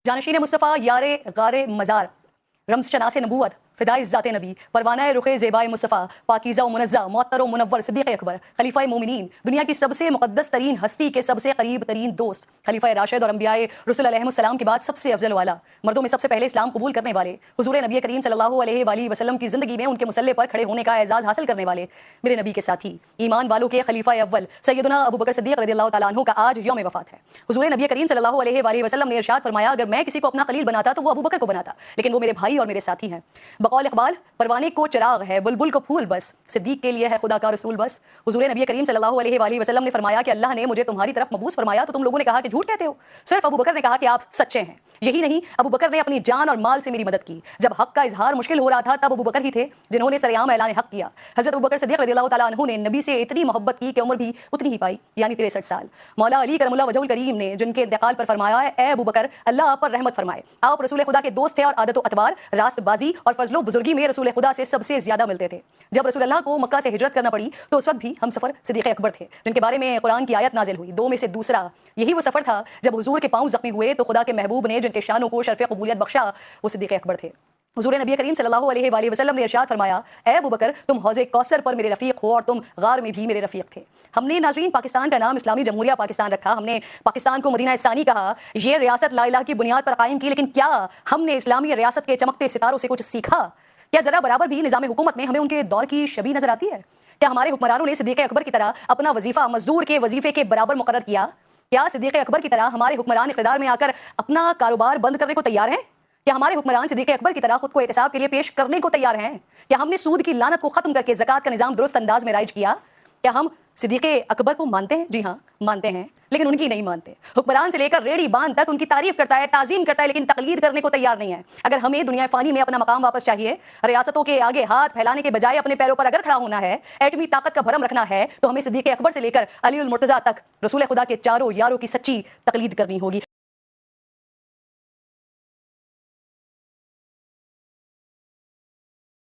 जानशीन मुस्तफ़ा यार गार मज़ार रम्ज़ शनास नबूवत फ़िदाए ज़ात नबी परवाना रुख़ ज़ेबाए मुस्तफ़ा पाकीज़ा व मुनज़्ज़ा मुअत्तर व मुनव्वर सिद्दीक़ अकबर खलीफ़ाए मोमिनीन दुनिया की सबसे मुक़द्दस तरीन हस्ती के सबसे करीब तरीन दोस्त खलीफ़ाए राशिद और अंबियाए रसूल अलैहिस्सलाम के बाद सबसे अफजल वाला मर्दों में सबसे पहले इस्लाम कबूल करने वाले हुज़ूर नबी करीम सल्लल्लाहु अलैहि वसल्लम की ज़िंदगी में उनके मुसल्ले पर खड़े होने का एजाज़ हासिल करने वाले मेरे नबी के साथी ईमान वालों के खलीफ़ा अव्वल सैयदना अबू बकर सिद्दीक़ रज़ियल्लाहु तआला अन्हु का आज यौम वफ़ात है। हुज़ूर नबी करीम सल्लल्लाहु अलैहि वसल्लम ने इरशाद फरमाया, अगर मैं किसी को अपना खलील बनाता तो वो अबू बकर को बनाता, लेकिन वो मेरे भाई और मेरे साथी हैं। बकौल इक़बाल परवाने को चिराग है बुलबुल को फूल बस, सिद्दीक के लिए है खुदा का रसूल बस। हुज़ूर नबी करीम सल्लल्लाहु अलैहि वसल्लम ने फरमाया कि अल्लाह ने मुझे तुम्हारी तरफ मबूस फरमाया तो तुम लोगों ने कहा कि झूठ कहते हो। सिर्फ अबू बकर ने कहा कि आप सच्चे हैं। यही नहीं, अबू बकर ने अपनी जान और माल से मेरी मदद की। जब हक का इजहार मुश्किल हो रहा था तब अबू बकर ही थे जिन्होंने सरेआम ऐलान हक किया। हज़रत अबू बकर सिद्दीक़ रज़ियल्लाहु तआला अन्हु ने नबी से इतनी मोहब्बत की कि उम्र भी उतनी ही पाई, यानी 63 साल। मौला अली करमुल्लाह वजहुल करीम ने जिनके इंतकाल पर फरमाया, ए अबू बकर अल्लाह आप पर रहमत फरमाए, आप रसूल खुदा के दोस्त थे और आदत अतवार रास्तबाजी और फजलो बुजुर्गी में रसूल खुदा से सबसे ज्यादा मिलते थे। जब रसूल अल्लाह को मक्का से हिजरत करना पड़ी तो उस वक्त भी हम सफर सिद्दीक़ अकबर थे जिनके बारे में कुरान की आयत नाजिल हुई। दो में से दूसरा यही वो सफर था जब हुजूर के पांव जख्मी हुए तो खुदा के महबूब ने जिनके शानों को शर्फ़ कबूलियत बख्शा वो सिद्दीक़ अकबर थे। हुजूर नबी करीम सल्लल्लाहु अलैहि वसल्लम ने इरशाद फरमाया, ए अबू बकर तुम हौज़े कौसर पर मेरे रफ़ीक हो और तुम गार में भी मेरे रफ़ीक थे। हमने नाज़रीन पाकिस्तान का नाम इस्लामी जमहूरिया पाकिस्तान रखा, हमने पाकिस्तान को मदीना सानी कहा, ये रियासत ला इलाहा की बुनियाद पर कायम की, लेकिन क्या हमने इस्लामी रियासत के चमकते सितारों से कुछ सीखा? क्या जरा बराबर भी निज़ाम हुकूमत में हमें उनके दौर की शबीह नजर आती है? क्या हमारे हुक्मरानों ने सिद्दीक़ अकबर की तरह अपना वजीफा मजदूर के वजीफे के बराबर मुकर्रर किया? क्या सिद्दीक़ अकबर की तरह हमारे हुक्मरान इक़्तिदार में आकर अपना कारोबार बंद करने को तैयार हैं? क्या हमारे हुक्मरान सिद्दीक़ अकबर की तरह खुद को एहतिसाब के लिए पेश करने को तैयार हैं? क्या हमने सूद की लानत को खत्म करके ज़कात का निज़ाम दुरुस्त अंदाज में राइज किया? क्या हम सिद्दीक़ अकबर को मानते हैं? जी हाँ, मानते हैं, लेकिन उनकी नहीं मानते। हुक्मरान से लेकर रेडी बांध तक उनकी तारीफ करता है, ताज़ीम करता है, लेकिन तकलीद करने को तैयार नहीं है। अगर हमें दुनिया फ़ानी में अपना मकाम वापस चाहिए, रियासतों के आगे हाथ फैलाने के बजाय अपने पैरों पर अगर खड़ा होना है, एटमी ताकत का भरम रखना है, तो हमें सिद्दीक़ अकबर से लेकर अली उल मुर्तज़ा तक रसूल खुदा के चारों यारों की सच्ची तकलीद करनी होगी।